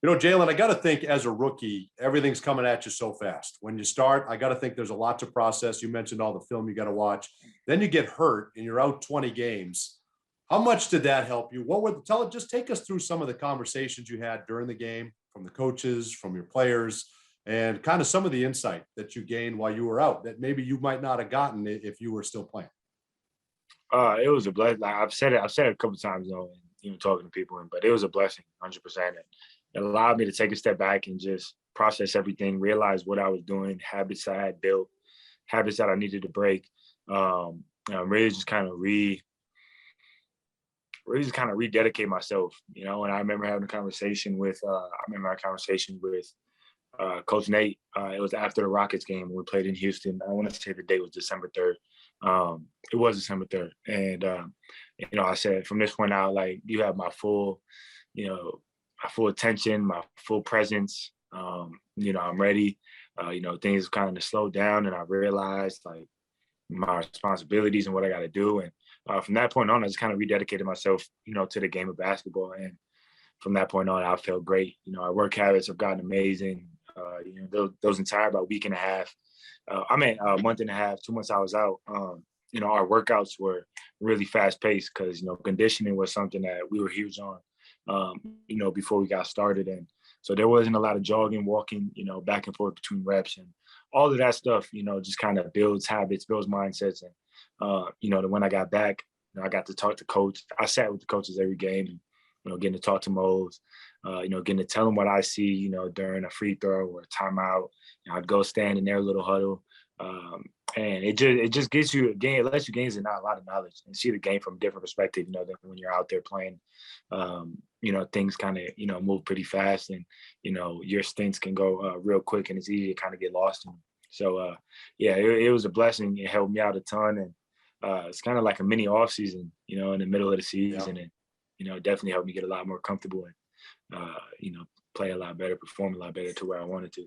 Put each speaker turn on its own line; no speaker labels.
Jalen, I got to think as a rookie, everything's coming at you so fast. When you start, I got to think there's a lot to process. You mentioned all the film you got to watch. Then you get hurt and you're out 20 games. How much did that help you? Just take us through some of the conversations you had during the game from the coaches, from your players, and kind of some of the insight that you gained while you were out that maybe you might not have gotten if you were still playing.
It was a blessing. Like I've said it a couple of times, even talking to people, but it was a blessing, 100%. It allowed me to take a step back and just process everything, realize what I was doing, habits I had built, habits that I needed to break. Really just kind of rededicate myself, And I remember having a conversation with Coach Nate. It was after the Rockets game when we played in Houston. I want to say the date was December 3rd. It was December 3rd. And, I said, from this point out, like, you have my full, my full attention, my full presence. I'm ready. Things kind of slowed down and I realized, like, my responsibilities and what I got to do. And from that point on, I just kind of rededicated myself, to the game of basketball. And from that point on, I felt great. Our work habits have gotten amazing. Those entire about week and a half, a month and a half, 2 months I was out. Our workouts were really fast paced because, conditioning was something that we were huge on, before we got started. And so there wasn't a lot of jogging, walking, back and forth between reps and all of that stuff, just kind of builds habits, builds mindsets. And, when I got back, I got to talk to coach. I sat with the coaches every game and, getting to talk to Mose, getting to tell them what I see, during a free throw or a timeout. I'd go stand in their little huddle. And it just gives you it lets you gain a lot of knowledge and see the game from a different perspective, than when you're out there playing. Things kind of, move pretty fast and, your stints can go real quick and it's easy to kind of get lost in them. So, it was a blessing. It helped me out a ton. And it's kind of like a mini off season, in the middle of the season. And, it definitely helped me get a lot more comfortable and, play a lot better, perform a lot better to where I wanted to.